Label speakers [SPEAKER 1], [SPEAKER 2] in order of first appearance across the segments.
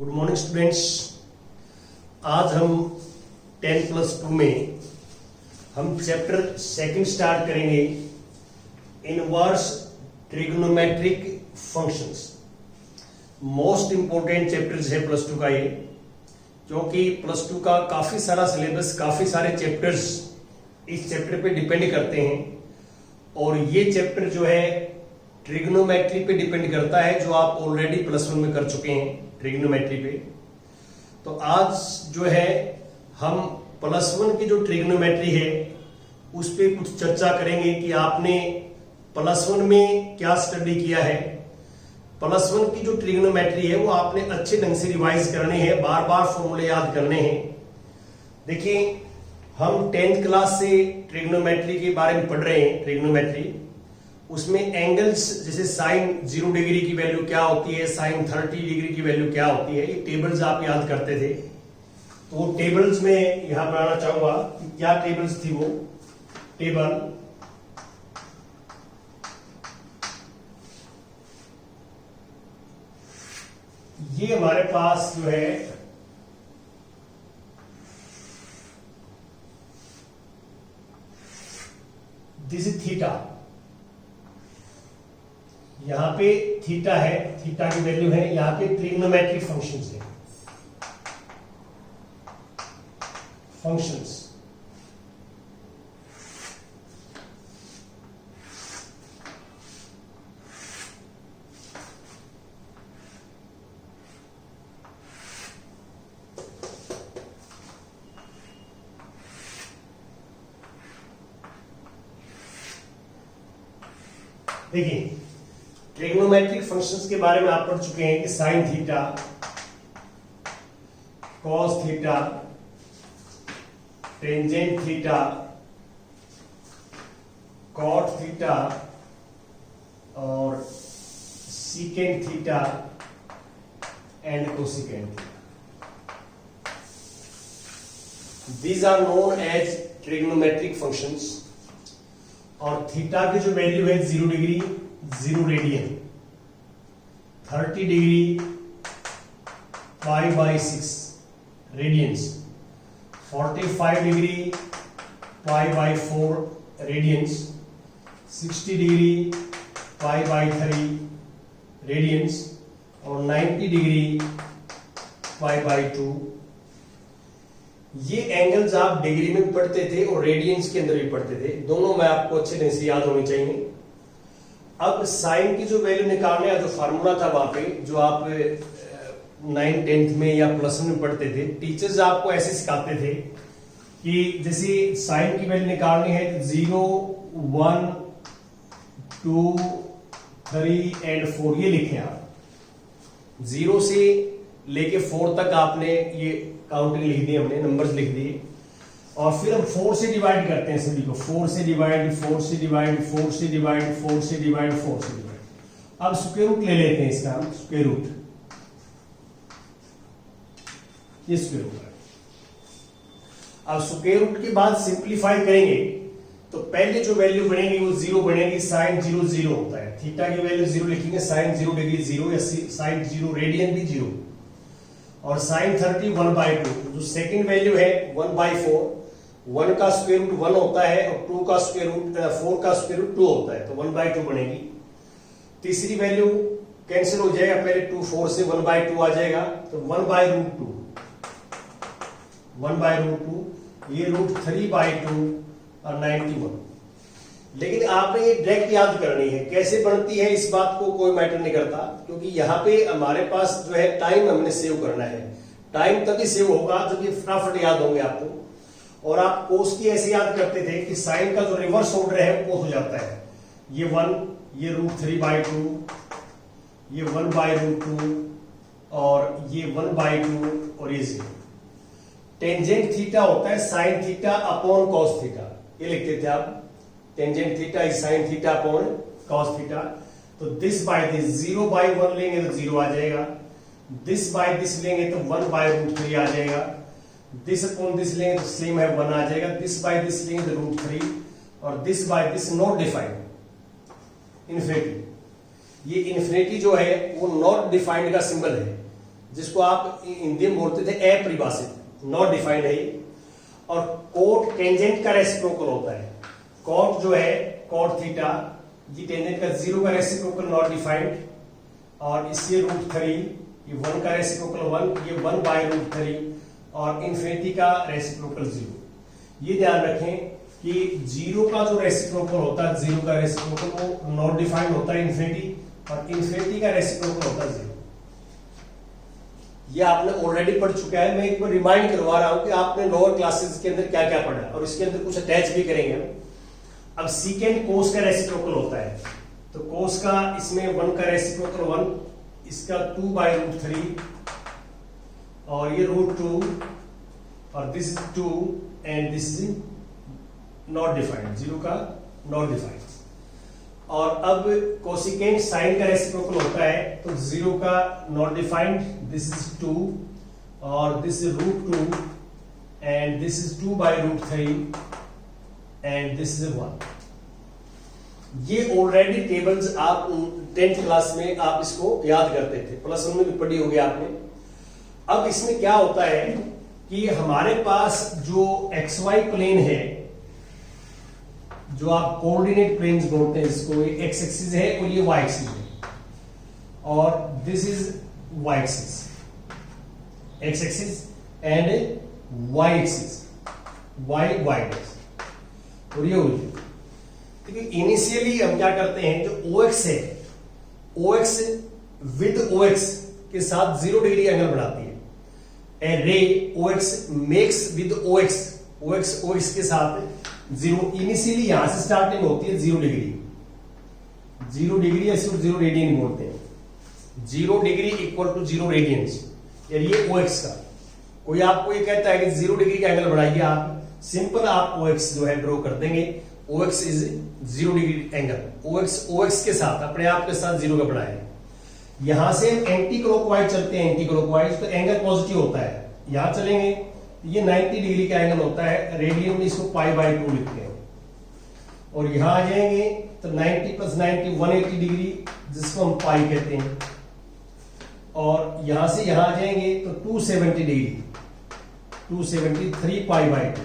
[SPEAKER 1] Good morning students. आज हम 10+2 में हम चैप्टर सेकंड स्टार्ट करेंगे, inverse trigonometric functions. Most important chapters है +2 का ये, क्योंकि +2 का काफी सारा सिलेबस, काफी सारे चैप्टर्स इस चैप्टर पे डिपेंड करते हैं। और ये चैप्टर जो है ट्रिग्नोमेट्री पे डिपेंड करता है, जो आप ऑलरेडी +1 में कर चुके हैं ट्रिग्नोमेट्री पे। तो आज जो है हम +1 की जो ट्रिग्नोमेट्री है उस पे कुछ चर्चा करेंगे कि आपने +1 में क्या स्टडी किया है। +1 की जो ट्रिग्नोमेट्री है वो आपने अच्छे ढंग से रिवाइज करनी है, बार बार फॉर्मूले याद करने हैं। देखिए, हम 10th क्लास से ट्रिग्नोमेट्री के बारे में पढ़ रहे हैं। ट्रिग्नोमेट्री उसमें एंगल्स, जैसे साइन 0 डिग्री की वैल्यू क्या होती है, साइन 30 डिग्री की वैल्यू क्या होती है, ये टेबल्स आप याद करते थे। तो वो टेबल्स में यहां बनाना चाहूंगा कि क्या टेबल्स थी। वो टेबल ये हमारे पास जो है दिस इज थीटा। यहां पे थीटा है, थीटा की वैल्यू है। यहां पे ट्रिग्नोमेट्रिक फंक्शंस है, फंक्शंस। देखिए, ट्रिग्नोमेट्रिक फंक्शंस के बारे में आप पढ़ चुके हैं कि sine theta, cos theta, tangent theta, cot theta और secant theta and cosecant theta. These are known as trigonometric functions. और थीटा की जो वैल्यू है 0 degree 0 radian, 30 degree π/6 radians, 45 degree π/4 radians, 60 degree π/3 radians और 90 डिग्री π/2। ये एंगल्स आप degree में पढ़ते थे और रेडियंस के अंदर भी पढ़ते थे, दोनों में आपको अच्छे ढंग से याद होनी चाहिए। अब साइन की जो वैल्यू निकालने का जो फार्मूला था वहां पे, जो आप 9th 10th में या +1 में पढ़ते थे, टीचर्स आपको ऐसे सिखाते थे कि जैसे साइन की वैल्यू निकालनी है तो 0, 1, 2, 3 एंड 4 ये लिखे आप। 0 से लेके 4 तक आपने ये काउंटिंग लिख दी, हमने नंबर्स लिख दिए। और फिर हम 4 से डिवाइड करते हैं सभी को, 4 से डिवाइड, 4 से डिवाइड, 4 से डिवाइड, 4 से डिवाइड, 4 से डिवाइड। अब स्क्वायर रूट ले लेते हैं इसका, हम स्क्वायर रूट, ये स्क्वायर रूट है। अब स्क्वायर रूट के बाद सिंप्लीफाई करेंगे तो पहले जो वैल्यू बनेगी वो 0 बनेगी। साइन 0 0 होता है, थीटा की वैल्यू 0 लिखेंगे, साइन 0 डिग्री 0 या साइन 0 रेडियन भी 0 और साइन 30 1/2। जो सेकंड वैल्यू है 1/4, 1 का स्क्वायर रूट 1 होता है और 2 का स्क्वायर रूट 4 का स्क्वायर रूट 2 होता है, तो 1/2 बनेगी। तीसरी वैल्यू कैंसिल हो जाएगा, पहले 2 4 से 1/2 आ जाएगा, तो 1/√2, 1/√2, ये √3/2 और 91। लेकिन आपने ये डायरेक्ट याद करनी है, कैसे बनती है इस बात को कोई मैटर नहीं करता, क्योंकि यहाँ पे हमारे पास जो है टाइम हमने सेव करना है। टाइम तभी सेव होगा जब ये फटाफट याद होंगे आपको। और आप कोस की ऐसे याद करते थे कि साइन का जो रिवर्स ऑर्डर है वो कोस हो जाता है, ये 1, ये √3/2, ये 1/√2 और ये 1/2 और ये 0। टेंजेंट थीटा होता है sine theta upon cos theta, ये लिखते थे आप। Tangent theta is sine theta upon cos theta. तो दिस बाय दिस, 0/1 लेंगे तो 0 आ जाएगा, दिस बाय दिस लेंगे तो 1/√3 आ जाएगा, दिस अपॉन दिस लेंगे तो सेम है 1 आ जाएगा, दिस बाय दिस लेंगे तो √3 और this by this not defined infinity. ये इन्फिनिटी जो है वो नॉट डिफाइंड का सिंबल है। जिसको आप हिंदी में बोलते थे अपरिभाषित, नॉट डिफाइंड है ये। और कोट टेंजेंट का रेसिप्रोकल होता है। कोट जो है कोट थीटा, ये टेंजेंट का 0 का रेसिप्रोकल नॉट डिफाइंड, और इससे √3, ये 1 का रेसिप्रोकल 1, ये 1/√3, और इन्फिनिटी का रेसिप्रोकल 0। ये ध्यान रखें कि 0 का जो रेसिप्रोकल होता है, 0 का रेसिप्रोकल वो नॉट डिफाइंड होता है इन्फिनिटी, और इन्फिनिटी का रेसिप्रोकल होता है 0। ये आपने ऑलरेडी पढ़ चुका है, मैं एक बार रिमाइंड करवा रहा हूं कि आपने लोअर क्लासेस के अंदर क्या क्या पढ़ा, और इसके अंदर कुछ अटैच भी करेंगे हम। अब सीकेंड कोस का रेसिप्रोकल होता है, तो कोस का इसमें 1 का रेसिप्रोकल 1, इसका 2/√3, और ये √2, और this is 2 and this is not defined, 0 का नॉट डिफाइंड। और अब कोसिकेंट साइन का रेसिप्रोकल होता है, तो 0 का नॉट डिफाइंड, दिस इज 2, और this is √2, and this is 2/√3, and this is 1। ये ऑलरेडी टेबल्स आप 10th क्लास में आप इसको याद करते थे, +1 में भी पढ़ी होगी आपने। अब इसमें क्या होता है कि हमारे पास जो XY प्लेन है, जो आप कोऑर्डिनेट प्लेन्स बोलते हैं इसको, ये x एक्सिस है और ये y एक्सिस है, और this is y axis, x axis and y axis, y और ये ओरिजिन। देखिए इनिशियली हम क्या करते हैं, जो OX है, OX विद OX के साथ 0 डिग्री एंगल बनाती है। ए रे OX मेक्स विद OX के साथ 0, इनिशियली यहां से स्टार्टिंग होती है 0 डिग्री, 0 डिग्री या 0 रेडियन बोलते हैं, 0 डिग्री इक्वल टू 0 रेडियंस, यानी ये OX का। कोई आपको ये कहता है कि 0 डिग्री का एंगल बढ़ाइए, आप सिंपल आप OX जो है ड्रॉ कर देंगे, OX is 0 degree angle, OX के साथ अपने आप के साथ 0 का बढ़ाए। यहां से एंटी क्लॉकवाइज चलते हैं, एंटी क्लॉकवाइज, तो एंगल पॉजिटिव होता है। यहां चलेंगे, ये 90 डिग्री का एंगल होता है, रेडियन में इसको π/2 लिखते हैं। और यहां आ जाएंगे तो 90 + 90 180 डिग्री, जिसको हम पाई कहते हैं। और यहां से यहां आ जाएंगे तो 270 डिग्री, 270 3π/2,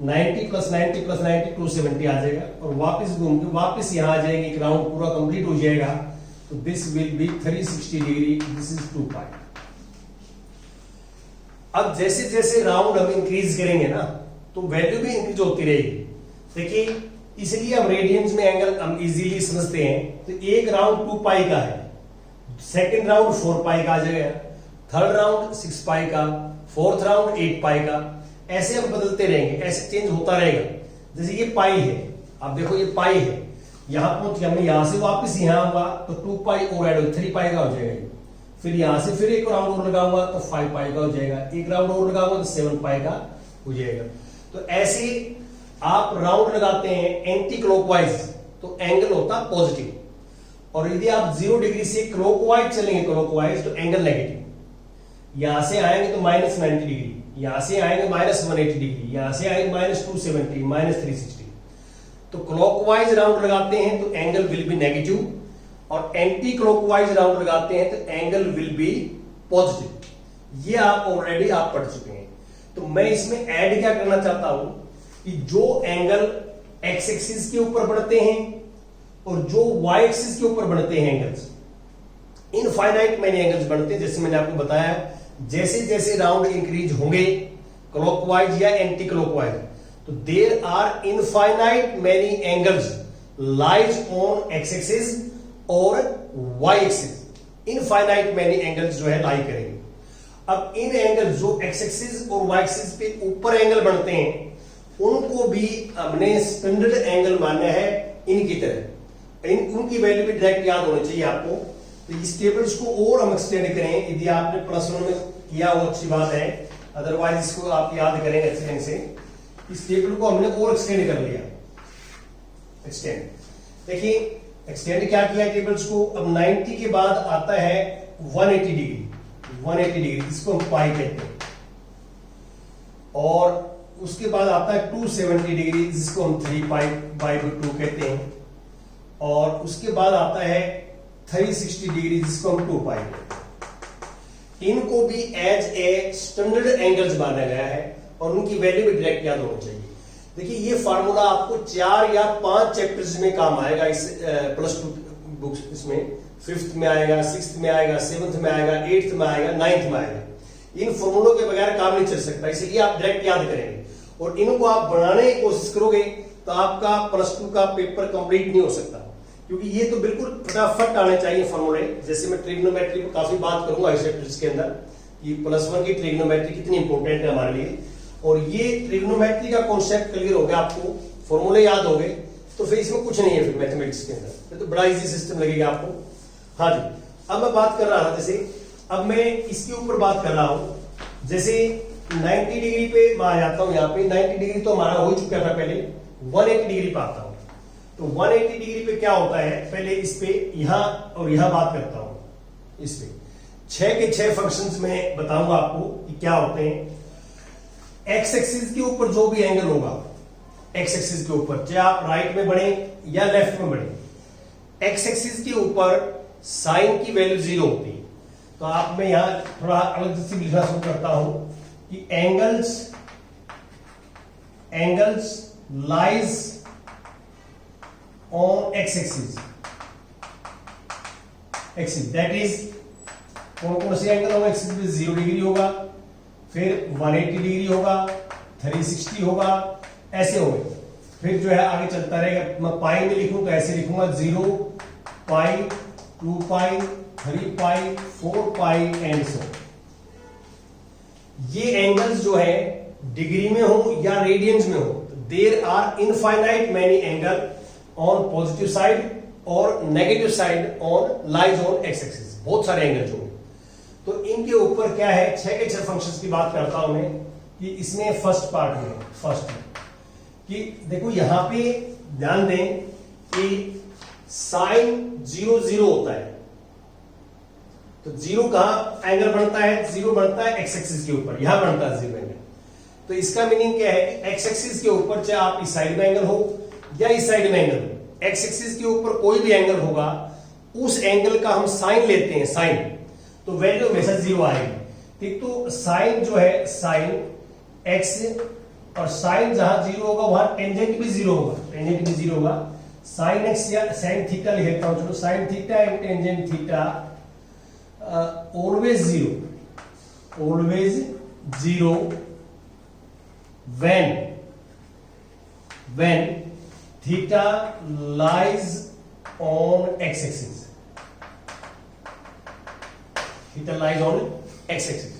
[SPEAKER 1] 90 + 90 + 90 270 आ जाएगा। और वापस घूम के वापस यहां आ जाएंगे, एक राउंड पूरा कंप्लीट हो जाएगा, तो this will be 360 degree, this is 2π। अब जैसे जैसे राउंड हम इंक्रीज करेंगे ना, तो वैल्यू भी इंक्रीज होती रहेगी। देखिए इसलिए हम रेडियंस में एंगल हम इजीली समझते हैं। तो एक राउंड 2π का है, सेकंड राउंड 4π का आ जाएगा, थर्ड राउंड 6π का, फोर्थ राउंड 8π का, ऐसे हम बदलते रहेंगे, ऐसे चेंज होता रहेगा। जैसे ये पाई है, आप देखो ये पाई है, यहां पहुंच गया, मैं यहां से वापस यहां आऊंगा तो 2π और ऐड हो 3π का हो जाएगा। फिर यहां से फिर एक राउंड और लगाऊंगा तो 5π का हो जाएगा, एक राउंड और लगाऊंगा तो 7π का हो जाएगा। तो ऐसे आप राउंड लगाते हैं एंटी क्लॉकवाइज, तो एंगल होता पॉजिटिव। और यदि आप 0 डिग्री से क्लॉकवाइज चलेंगे, क्लॉकवाइज, तो एंगल नेगेटिव। यहां से आएंगे तो -90 डिग्री, यहां से आएंगे -180 डिग्री, यहां से आएंगे -270, -360। तो क्लॉकवाइज राउंड लगाते हैं तो एंगल विल बी नेगेटिव, और एंटी क्लॉकवाइज राउंड लगाते हैं तो एंगल विल बी पॉजिटिव। ये आप ऑलरेडी आप पढ़ चुके हैं। तो मैं इसमें ऐड क्या करना चाहता हूं कि जो एंगल एक्स एक्सिस के ऊपर बढ़ते हैं और जो वाई एक्सिस के ऊपर बढ़ते हैं एंगल्स, इनफाइनाइट मैनी एंगल्स बनते हैं। जैसे मैंने आपको बताया, जैसे जैसे राउंड इंक्रीज होंगे क्लॉकवाइज या एंटी क्लॉकवाइज, तो there are infinite many angles lies on x axis और Y axis. Infinite many angles जो है लाई करेंगे। अब इन एंगल जो एक्स एक्सिस और वाई एक्सिस पे ऊपर एंगल बनते हैं, उनको भी हमने स्टैंडर्ड एंगल माना है इनकी तरह। उनकी वैल्यू भी डायरेक्ट याद होनी चाहिए आपको। तो इस टेबल्स को और हम एक्सटेंड करें, यदि आपने +1 में किया वो अच्छी बात है, अदरवाइज इसको आप याद करें अच्छे ढंग से। इस टेबल को हमने और एक्सटेंड कर लिया। एक्सटेंड, देखिए एक्सटेंड क्या किया टेबल्स को। अब 90 के बाद आता है 180 डिग्री, 180 डिग्री, इसको हम पाई कहते हैं। और उसके बाद आता है 270 डिग्री, जिसको हम 3π/2 कहते हैं। और उसके बाद आता है 360 डिग्री, जिसको हम 2π कहते हैं। इनको भी एज ए स्टैंडर्ड एंगल्स माना गया है और उनकी वैल्यू भी डायरेक्ट याद होनी चाहिए। देखिए ये फार्मूला आपको 4 या 5 चैप्टर्स में काम आएगा, इस प्लस 2 बुक्स, इसमें 5th में आएगा, 6th में आएगा, 7th में आएगा, 8th में आएगा, 9th में आएगा। इन फॉर्मूलों के बगैर काम नहीं चल सकता, इसलिए आप डायरेक्ट याद करेंगे और इनको आप बनाने की कोशिश करोगे तो आपका प्लस 2 का पेपर कंप्लीट नहीं हो सकता, क्योंकि ये तो बिल्कुल फटाफट आने चाहिए फॉर्मूले। जैसे मैं ट्रिग्नोमेट्री पर काफी बात करूंगा इस चैप्टर्स के अंदर कि प्लस 1 की ट्रिग्नोमेट्री कितनी इंपॉर्टेंट है हमारे लिए, और ये ट्रिग्नोमेट्री का कॉन्सेप्ट क्लियर हो गया, आपको फॉर्मूले याद हो गए तो फिर इसमें कुछ नहीं है फिर मैथमेटिक्स के अंदर, फिर तो बड़ा इजी सिस्टम लगेगा आपको। हाँ जी, अब मैं बात कर रहा था, जैसे अब मैं इसके ऊपर बात कर रहा हूं, जैसे 90 डिग्री पे मैं आ जाता हूं, यहाँ पे 90 डिग्री तो हमारा हो चुका था, पहले 180 डिग्री पे आता हूं। तो 180 डिग्री पे क्या होता है, पहले इस पे यहां और यहां बात करता हूं। इस पे 6 के 6 फंक्शंस में बताऊंगा आपको कि क्या होते हैं। एक्स एक्सिस के ऊपर जो भी एंगल होगा, एक्स एक्सिस के ऊपर, चाहे आप राइट में बढ़े या लेफ्ट में बढ़े, एक्स एक्सिस के ऊपर साइन की वैल्यू 0 होती है। तो आप मैं यहां थोड़ा अलग से लिखना शुरू करता हूं कि angles lies on x-axis, that is कौन से एंगल होगा, एक्सिस पे 0 डिग्री होगा, फिर 180 डिग्री होगा, 360 होगा, ऐसे होंगे। फिर जो है आगे चलता रहेगा। मैं पाई में लिखूं तो ऐसे लिखूंगा 0 पाई, 2 पाई, 3 पाई, 4 पाई एंड सो। ये एंगल्स जो है डिग्री में हो या रेडियंस में हो, there are infinite many angle on positive side और negative side on lies on x axis, बहुत सारे एंगल जो। तो इनके ऊपर क्या है, 6 के 6 फंक्शंस की बात करता हूं मैं कि इसमें फर्स्ट पार्ट में कि देखो यहां पे ध्यान दें कि साइन 0 0 होता है। तो 0 कहां एंगल बनता है, 0 बनता है एक्स एक्सिस के ऊपर, यहां बनता है 0 एंगल। तो इसका मीनिंग क्या है कि एक्स एक्सिस के ऊपर चाहे आप इस साइड में एंगल हो या इस साइड में एंगल, एक्स एक्सिस के ऊपर कोई भी एंगल होगा, उस एंगल का हम साइन लेते हैं, साइन, तो वैल्यू हमेशा 0 आएगी। ठीक, तो साइन जो है, साइन एक्स, और साइन जहां 0 होगा वहां टेंजेंट भी 0 होगा, टेंजेंट भी 0 होगा। साइन एक्स या साइन थीटा लिख देता हूं, चलो sine theta and tangent theta always 0 when theta lies on x axis, theta lies on x axis।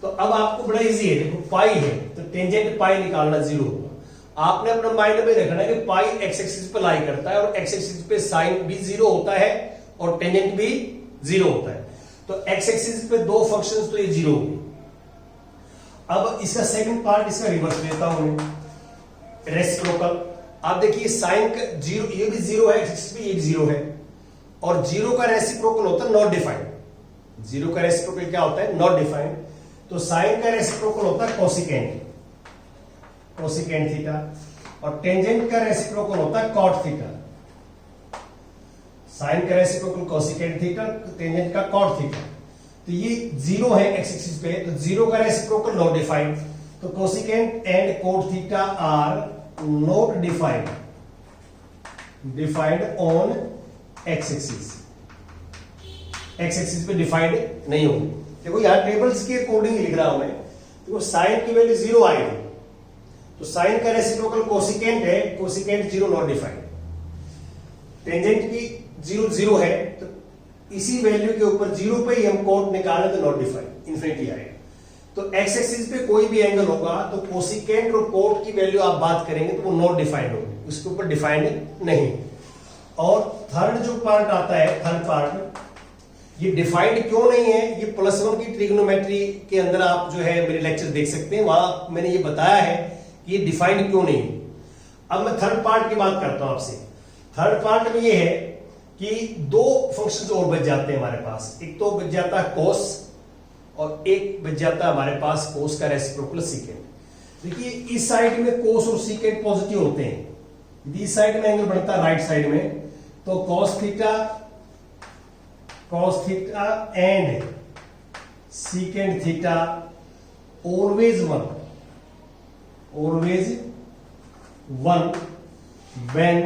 [SPEAKER 1] तो अब आपको बड़ा इजी है, देखो पाई है तो टेंजेंट पाई निकालना 0 होगा। आपने अपने माइंड में रखना है कि पाई एक्स एक्सिस पे लाई करता है और एक्स एक्सिस पे साइन भी 0 होता है और टेंजेंट भी 0 होता है। तो एक्स एक्सिस पे 2 फंक्शंस तो ये 0 होंगे। अब इसका सेकंड पार्ट, इसका रिवर्स लेता हूं मैं, रेसिप्रोकल। आप देखिए साइन का 0, ये भी 0 है, एक्स पे ये भी 0 है, और 0 का रेसिप्रोकल होता है नॉट डिफाइंड। 0 का रेसिप्रोकल क्या होता है, नॉट डिफाइंड। तो साइन का रेसिप्रोकल होता है कोसिकेंट थीटा, और टेंजेंट का रेसिप्रोकल होता है कॉट थीटा। साइन का रेसिप्रोकल कोसिकेंट थीटा, टेंजेंट का कॉट थीटा। तो ये 0 है एक्स एक्सिस पे, तो 0 का रेसिप्रोकल नॉट डिफाइंड। तो cosecant and cot theta are not defined on x axis, x axis पे डिफाइंड नहीं होगी। देखो यहां टेबल्स के अकॉर्डिंग लिख रहा हूं मैं, देखो साइन की वैल्यू 0 आएगी, तो साइन का रेसिप्रोकल कोसिकेंट है, कोसिकेंट 0 नॉट डिफाइंड। टेंजेंट की 0 0 है, तो इसी वैल्यू के ऊपर 0 पे ही हम कोट निकालें तो नॉट डिफाइंड, इन्फिनिटी आएगा। तो एक्स एक्सिस पे कोई भी एंगल होगा तो कोसिकेंट और कोट की वैल्यू आप बात करेंगे तो वो नॉट डिफाइंड होगी, उसके ऊपर डिफाइंड नहीं। और थर्ड जो पार्ट आता है, थर्ड पार्ट, ये डिफाइंड क्यों नहीं है, ये +1 की ट्रिग्नोमेट्री के अंदर आप जो है मेरे लेक्चर देख सकते हैं, वहां मैंने ये बताया है कि ये डिफाइंड क्यों नहीं है। अब मैं थर्ड पार्ट की बात करता हूं आपसे। थर्ड पार्ट में ये है कि 2 फंक्शंस और बच जाते हैं हमारे पास। एक तो बच जाता है कोस और एक बच जाता है हमारे पास कोस का रेसिप्रोकल सीकेंट। देखिए इस साइड में कोस और सीकेंट पॉजिटिव होते हैं, इस साइड में एंगल बढ़ता है राइट साइड में, तो cos theta and secant theta always 1 when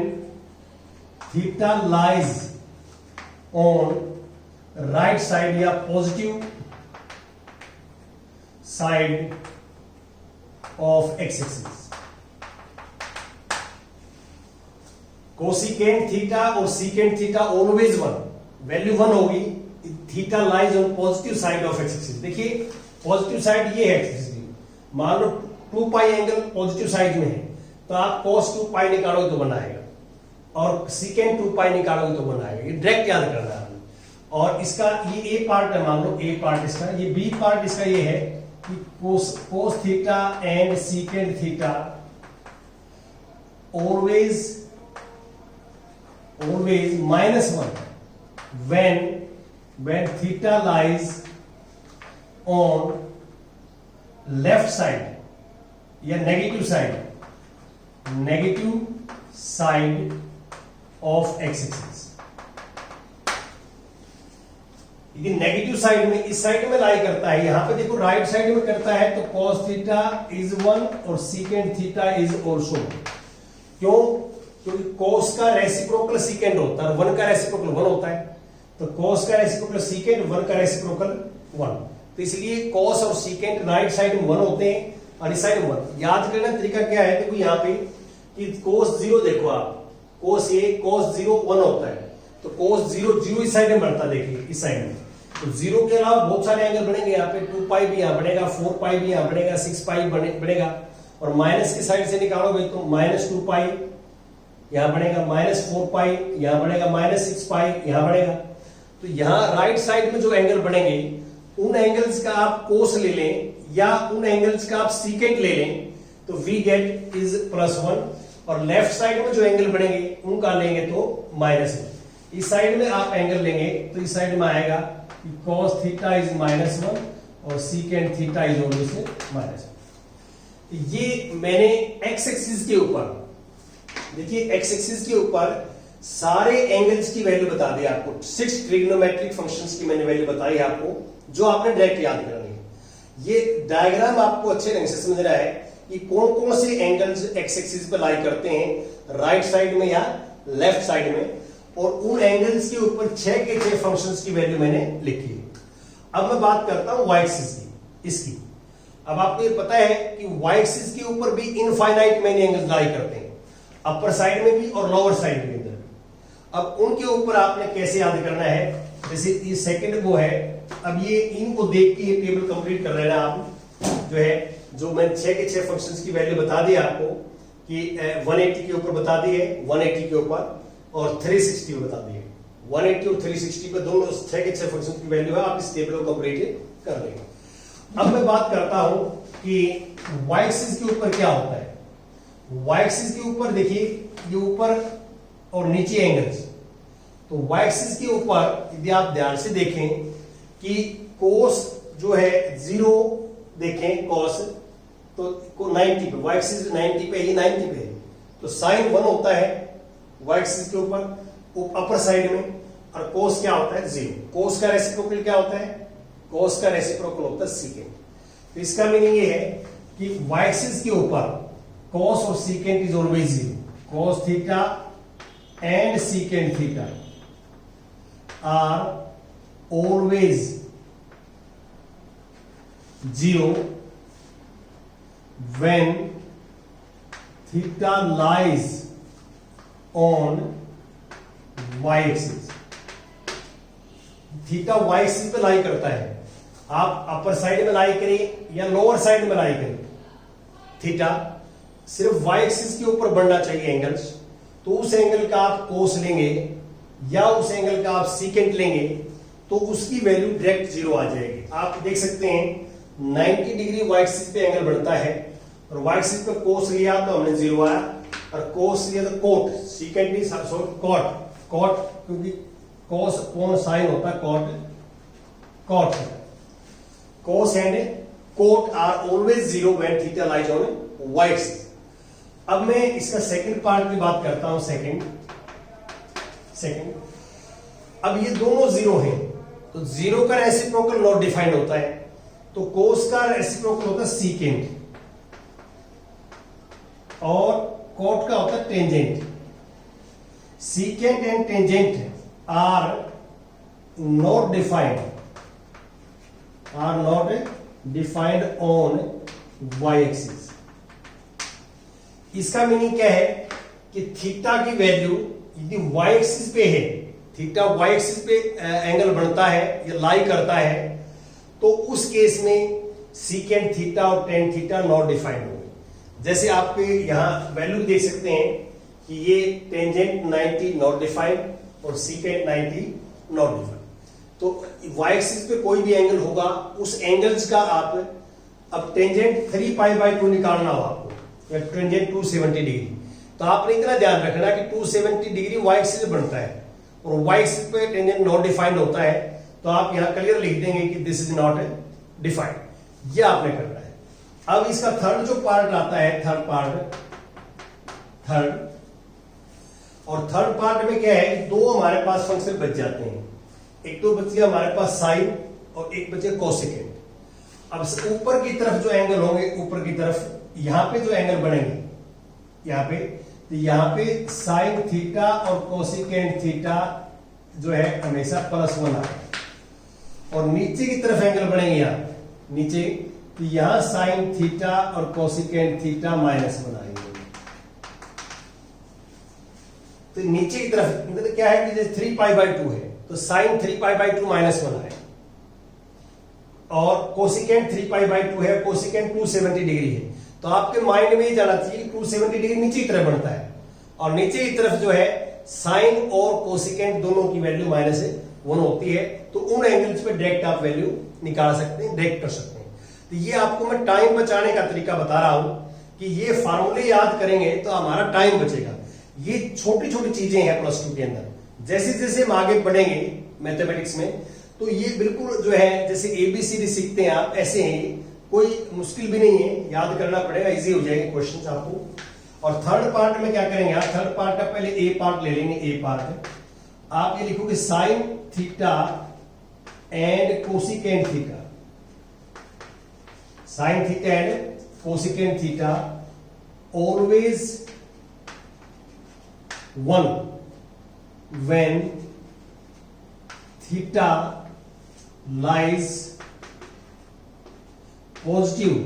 [SPEAKER 1] theta lies on right side या positive side of x-axis. Cosecant theta और सीकेंट थीटा ऑलवेज 1, वैल्यू 1 होगी, theta lies on positive side of x axis. देखिए positive side ये है x axis की, मान लो 2 पाई angle positive side में है तो आप cos 2 पाई निकालोगे तो बनाएगा, और सीकेंट 2 पाई निकालोगे तो बनाएगा. ये डायरेक्ट याद करना है. और इसका ये ए पार्ट है, मान लो ए पार्ट इसका, ये बी पार्ट इसका ये है कि cos theta and secant theta always -1 when theta lies on left side या negative side of x-axis. ये नेगेटिव साइड में, इस साइड में लाई करता है, यहां पे देखो राइट साइड में करता है तो cos थीटा इज 1 और सीकेंट थीटा इज ऑल्सो 1. क्यों? क्योंकि cos का रेसिप्रोकल सीकेंट होता है, 1 का रेसिप्रोकल 1 होता है, तो cos का रेसिप्रोकल सीकेंट, 1 का रेसिप्रोकल 1. तो इसलिए cos और सीकेंट राइट साइड में 1 होते हैं और इस साइड में 1. याद करना तरीका क्या है, देखो यहाँ पे कि cos 0 देखो आप, cos 0 1 होता है, तो cos 0 इस साइड में बढ़ता है. देखिए इस साइड में तो 0 के अलावा बहुत सारे एंगल बनेंगे. यहाँ पे 2 पाई भी यहाँ बनेगा, 4 पाई भी यहाँ बनेगा, 6 पाई बनेगा, और माइनस की साइड से निकालोगे तो -2 पाई यहां बनेगा, -4 पाई यहां बनेगा, -6 पाई यहां बनेगा. तो यहां राइट साइड में जो एंगल बनेंगे उन एंगल्स का आप कोस ले लें या उन एंगल्स का आप सीकेंट ले लें तो वी गेट इज +1, और लेफ्ट साइड में जो एंगल बनेंगे उनका लेंगे तो -1. इस साइड में आप एंगल लेंगे तो इस साइड में आएगा कि cos थीटा इज -1 और सीकेंट थीटा इज ऑल्सो -1. ये मैंने एक्स एक्सिस के ऊपर, देखिए एक्स एक्सिस के ऊपर सारे एंगल्स की वैल्यू बता दी आपको. 6 ट्रिग्नोमेट्रिक फंक्शंस की मैंने वैल्यू बताई आपको, जो आपने डायरेक्ट याद करनी है. ये डायग्राम आपको अच्छे ढंग से समझ रहा है कि कौन कौन से एंगल्स एक्स एक्सिस पे लाई करते हैं, राइट साइड में या लेफ्ट साइड में, और उन एंगल्स के ऊपर 6 के 6 फंक्शंस की वैल्यू मैंने लिखी है. अब मैं बात करता हूं वाई एक्सिस की, इसकी. अब आपको ये पता है कि वाई एक्सिस के ऊपर भी इनफाइनाइट मेनी एंगल्स लाई करते हैं, अपर साइड में भी और लोअर साइड में भी. अब उनके ऊपर आपने कैसे याद करना है, जैसे ये सेकंड वो है. अब ये इनको देख के ये टेबल कंप्लीट कर लेना आप, जो है जो मैं 6 के 6 फंक्शंस की वैल्यू बता दी आपको कि 180 के ऊपर बता दी है, 180 के ऊपर और 360 पे बता दी है. 180 और 360 पे दोनों 6 के 6 फंक्शन की वैल्यू है, आप इस टेबल को कंप्लीट कर लेंगे. अब मैं बात करता हूं कि वाई एक्सिस के ऊपर क्या होता है. वाई एक्सिस के ऊपर देखिए ये ऊपर और नीचे एंगल्स. तो वाई एक्सिस के ऊपर यदि आप ध्यान से देखें कि कोस जो है 0 देखें, कोस तो 90 पे, वाई एक्सिस 90 पे, ये 90 पे है, तो साइन 1 होता है वाई एक्सिस के ऊपर अपर साइड में, और कोस क्या होता है 0. कोस का रेसिप्रोकल क्या होता है, कोस का रेसिप्रोकल होता है सीकेंट. तो इसका मीनिंग ये है कि वाई एक्सिस के ऊपर कोस और secant is always 0. Cos theta and secant theta are always 0 when theta lies on y axis. Theta y axis पे लाई करता है, आप अपर साइड में लाई करें या लोअर साइड में लाई करें, थीटा सिर्फ y axis के ऊपर बढ़ना चाहिए एंगल्स. तो उस एंगल का आप कोस लेंगे या उस एंगल का आप सीकेंट लेंगे तो उसकी वैल्यू डायरेक्ट 0 आ जाएगी. आप देख सकते हैं 90 डिग्री वाई एक्सिस पे एंगल बनता है, और वाई एक्सिस पे कोस लिया तो हमने 0 आया, और कोस लिया तो कोट, सीकेंट नहीं सॉरी कॉट, क्योंकि कोस अपॉन साइन होता है cot. Cos and cot are always 0 when theta lies on y axis. अब मैं इसका सेकंड पार्ट की बात करता हूं. सेकंड अब ये दोनों 0 हैं, तो 0 का रेसिप्रोकल नॉट डिफाइंड होता है. तो कोस का रेसिप्रोकल होता है सीकेंट और कॉट का होता है tangent. Secant and tangent are not defined on y axis. इसका मीनिंग क्या है कि थीटा की वैल्यू यदि वाई एक्सिस पे है, थीटा वाई एक्सिस पे एंगल बनता है या लाई करता है, तो उस केस में सीकेंट थीटा और टेन थीटा नॉट डिफाइंड होंगे। जैसे आपके यहां वैल्यू देख सकते हैं कि ये टेंजेंट 90 नॉट डिफाइंड और सीकेंट 90 नॉट डिफाइंड। तो वाई एक्सिस पे कोई भी एंगल होगा, उस एंगल्स का आप अब टेंजेंट 3π/2 निकालना हो आपको, या टेंजेंट 270 डिग्री, तो आपने इतना ध्यान रखना कि 270 डिग्री वाई एक्सिस बनता है और वाई एक्सिस पे टेंजेंट नॉट डिफाइंड होता है, तो आप यहां क्लियर लिख देंगे कि दिस इज नॉट डिफाइंड। ये आपने करना है। अब इसका थर्ड जो पार्ट आता है, थर्ड पार्ट में क्या है, दो हमारे पास फंक्शन बच जाते हैं। एक तो बच गया हमारे पास साइन और एक बचे कोसेकेंट। अब ऊपर की तरफ जो एंगल होंगे, ऊपर की तरफ यहां पे जो एंगल बनेंगे यहां पे, तो यहां पे साइन थीटा और कोसेकेंट थीटा जो है हमेशा +1 आए, और नीचे की तरफ एंगल बनेंगे यहां नीचे, तो यहां साइन थीटा और कोसेकेंट थीटा -1 आएंगे। तो नीचे की तरफ मतलब क्या है कि जैसे 3π/2 है तो साइन 3π/2 -1 आए, और कोसिकेंट 3π/2 है, कोसिकेंट 270 डिग्री है, तो आपके माइंड में ये जाना चाहिए 270 डिग्री नीचे की तरफ बढ़ता है, और नीचे की तरफ जो है साइन और कोसिकेंट दोनों की वैल्यू -1 होती है। तो उन एंगल्स पे डायरेक्ट आप वैल्यू निकाल सकते हैं, डायरेक्ट कर सकते हैं। तो ये आपको मैं टाइम बचाने का तरीका बता रहा हूं कि ये फार्मूले याद करेंगे तो हमारा टाइम बचेगा। ये छोटी छोटी चीजें हैं +2 के अंदर। जैसे जैसे हम आगे बढ़ेंगे मैथमेटिक्स में, तो ये बिल्कुल जो है जैसे ABCD सीखते हैं आप, ऐसे हैं, कोई मुश्किल भी नहीं है, याद करना पड़ेगा, इजी हो जाएंगे क्वेश्चंस आपको। और थर्ड पार्ट में क्या करेंगे आप, थर्ड पार्ट का पहले ए पार्ट ले लेंगे। ए पार्ट आप ये लिखोगे sine theta and cosecant theta, sine theta and cosecant theta always 1 when theta lies positive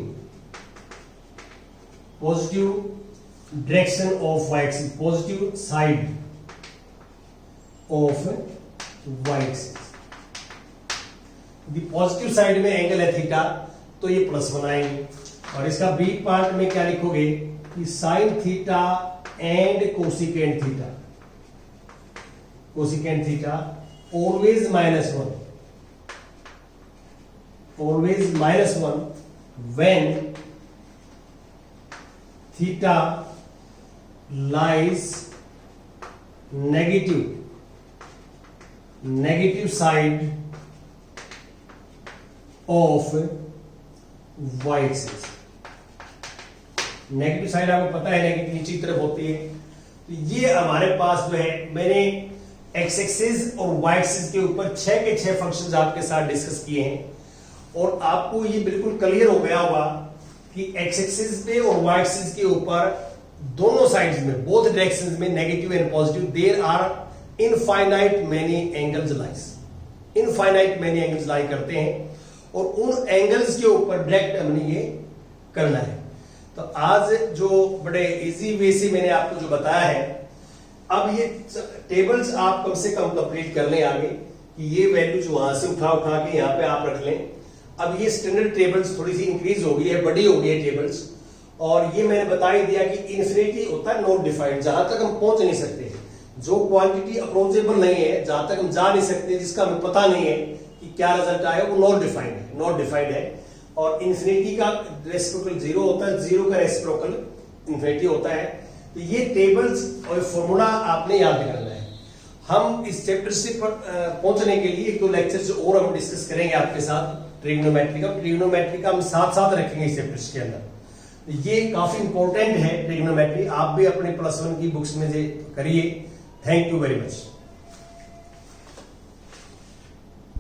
[SPEAKER 1] direction of y axis, positive side of y axis। यदि पॉजिटिव साइड में एंगल है थीटा तो ये +1 आएंगे। और इसका बी पार्ट में क्या लिखोगे कि sine theta and cosecant theta, cosecant theta always -1, always -1 when theta lies negative side of y axis। Negative side आपको पता है नेगेटिव नीचे की तरफ होती है। तो ये हमारे पास जो है, मैंने एक्स एक्सिस और वाई एक्सिस के ऊपर 6 के 6 फंक्शंस आपके साथ डिस्कस किए हैं, और आपको ये बिल्कुल क्लियर हो गया होगा कि एक्स एक्सिस पे और वाई एक्सिस के ऊपर दोनों साइड्स में, बोथ डायरेक्शंस में, negative and positive, there are infinite many angles lies, infinite many angles lie करते हैं, और उन एंगल्स के ऊपर डायरेक्ट हमने ये करना है। तो आज जो बड़े इजी वे से मैंने आपको जो बताया है, अब ये टेबल्स आप कम से कम कंप्लीट कर लें आगे, कि ये वैल्यू जो वहां से उठा के यहाँ पे आप रख लें। अब ये स्टैंडर्ड टेबल्स थोड़ी सी इंक्रीज हो गई है, बड़ी हो गई है टेबल्स, और ये मैंने बता ही दिया कि इन्फिनिटी होता है नॉट डिफाइंड, जहां तक हम पहुंच नहीं सकते, जो क्वांटिटी अप्रोचेबल नहीं है, जहां तक हम जा नहीं सकते, जिसका हमें पता नहीं है कि क्या रिजल्ट आएगा, वो नॉट डिफाइंड है, नॉट डिफाइंड है। और इन्फिनिटी का रेसिप्रोकल 0 होता है, 0 का रेसिप्रोकल इन्फिनिटी होता है। तो ये टेबल्स और फॉर्मूला आपने याद करना है। हम इस चैप्टर से पहुंचने के लिए 1-2 लेक्चर्स और हम डिस्कस करेंगे आपके साथ ट्रिग्नोमेट्री का हम साथ रखेंगे इस चैप्टर्स के अंदर। ये काफी इंपॉर्टेंट है ट्रिग्नोमेट्री, आप भी अपने +1 की बुक्स में से करिए। Thank you very much.